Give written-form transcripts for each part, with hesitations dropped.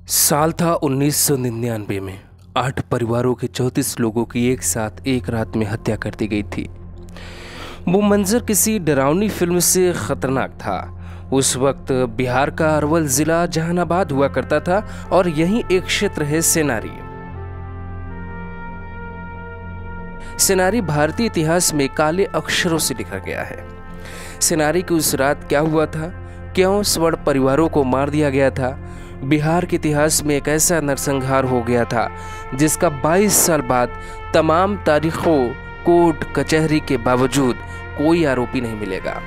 साल था 1999 में 8 परिवारों के 34 लोगों की एक साथ एक रात में हत्या कर दी गई थी। वो मंजर किसी डरावनी फिल्म से खतरनाक था। उस वक्त बिहार का अरवल जिला जहानाबाद हुआ करता था और यही एक क्षेत्र है सेनारी। सेनारी भारतीय इतिहास में काले अक्षरों से लिखा गया है। सेनारी की उस रात क्या हुआ था, क्यों स्वर्ण परिवारों को मार दिया गया था। बिहार के इतिहास में एक ऐसा नरसंहार हो गया था जिसका 22 साल बाद तमाम तारीखों, कोर्ट कचहरी के बावजूद कोई आरोपी नहीं मिलेगा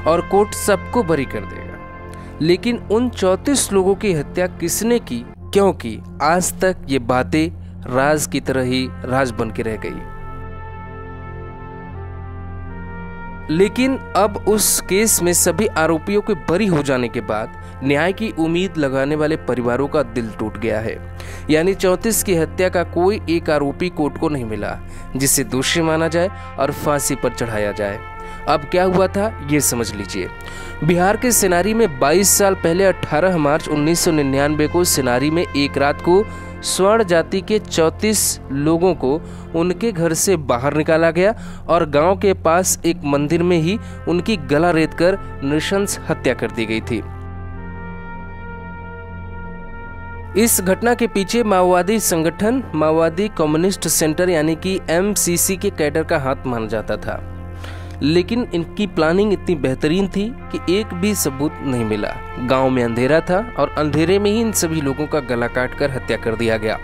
और कोर्ट सबको बरी कर देगा। लेकिन उन 34 लोगों की हत्या किसने की, क्यों की, आज तक ये बातें राज की तरह ही राज बन के रह गई। लेकिन अब उस केस में सभी आरोपियों के बरी हो जाने के बाद न्याय की उम्मीद लगाने वाले परिवारों का दिल टूट गया है। यानी 34 की हत्या का कोई एक आरोपी कोर्ट को नहीं मिला जिसे दोषी माना जाए और फांसी पर चढ़ाया जाए। अब क्या हुआ था ये समझ लीजिए। बिहार के सेनारी में 22 साल पहले 18 मार्च 1999 को सेनारी में एक रात को स्वर्ण जाति के 34 लोगों को उनके घर से बाहर निकाला गया और गांव के पास एक मंदिर में ही उनकी गला रेतकर नृशंस हत्या कर दी गई थी। इस घटना के पीछे माओवादी संगठन माओवादी कम्युनिस्ट सेंटर यानी कि MCC के कैडर का हाथ माना जाता था। लेकिन इनकी प्लानिंग इतनी बेहतरीन थी कि एक भी सबूत नहीं मिला। गांव में अंधेरा था और अंधेरे में ही इन सभी लोगों का गला काटकर हत्या कर दिया गया।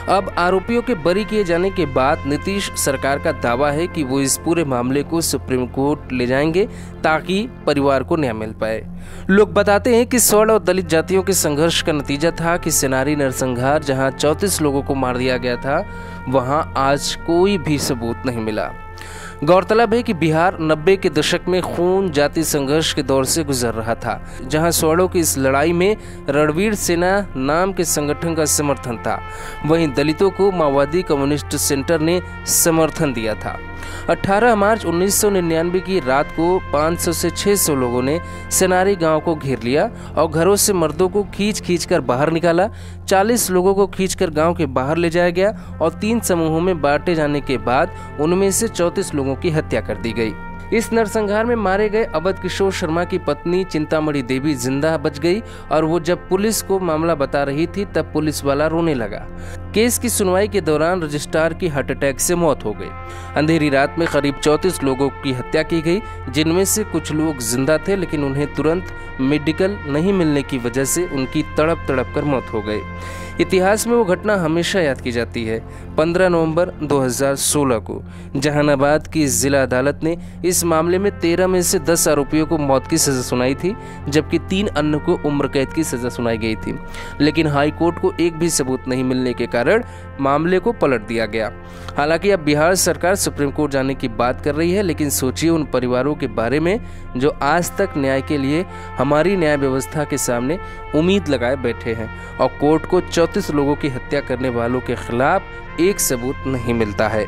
अब आरोपियों के बरी किए जाने के बाद नीतीश सरकार का दावा है कि वो इस पूरे मामले को सुप्रीम कोर्ट ले जाएंगे ताकि परिवार को न्याय मिल पाए। लोग बताते हैं कि स्वर्ण और दलित जातियों के संघर्ष का नतीजा था कि सेनारी नरसंहार जहां 34 लोगों को मार दिया गया था, वहां आज कोई भी सबूत नहीं मिला। गौरतलब है कि बिहार 90 के दशक में खून जाति संघर्ष के दौर से गुजर रहा था, जहां स्वर्णों की इस लड़ाई में रणवीर सेना नाम के संगठन का समर्थन था। वहीं दलितों को माओवादी कम्युनिस्ट सेंटर ने समर्थन दिया था। 18 मार्च 1999 की रात को 500 से 600 लोगों ने सेनारी गांव को घेर लिया और घरों से मर्दों को खींच कर बाहर निकाला। 40 लोगों को खींचकर गांव के बाहर ले जाया गया और 3 समूहों में बांटे जाने के बाद उनमें से 34 लोगों की हत्या कर दी गई। इस नरसंहार में मारे गए अवध किशोर शर्मा की पत्नी चिंतामणि देवी जिंदा बच गई और वो जब पुलिस को मामला बता रही थी तब पुलिस वाला रोने लगा। केस की सुनवाई के दौरान रजिस्ट्रार की हार्ट अटैक से मौत हो गई। अंधेरी रात में करीब 34 लोगों की हत्या की गई, जिनमें से कुछ लोग जिंदा थे लेकिन उन्हें तुरंत मेडिकल नहीं मिलने की वजह से उनकी तड़प कर मौत हो गई। इतिहास में वो घटना हमेशा याद की जाती है। 15 नवंबर 2016 को जहानाबाद की जिला अदालत ने इस मामले में 13 में से 10 आरोपियों को मौत की सजा सुनाई थी, जबकि 3 अन्य को उम्र कैद की सजा सुनाई गई थी। लेकिन हाई कोर्ट को एक भी सबूत नहीं मिलने के कारण मामले को पलट दिया गया। हालांकि अब बिहार सरकार सुप्रीम कोर्ट जाने की बात कर रही है, लेकिन सोचिए उन परिवारों के बारे में जो आज तक न्याय के लिए हमारी न्याय व्यवस्था के सामने उम्मीद लगाए बैठे हैं और कोर्ट को 34 लोगों की हत्या करने वालों के खिलाफ एक सबूत नहीं मिलता है।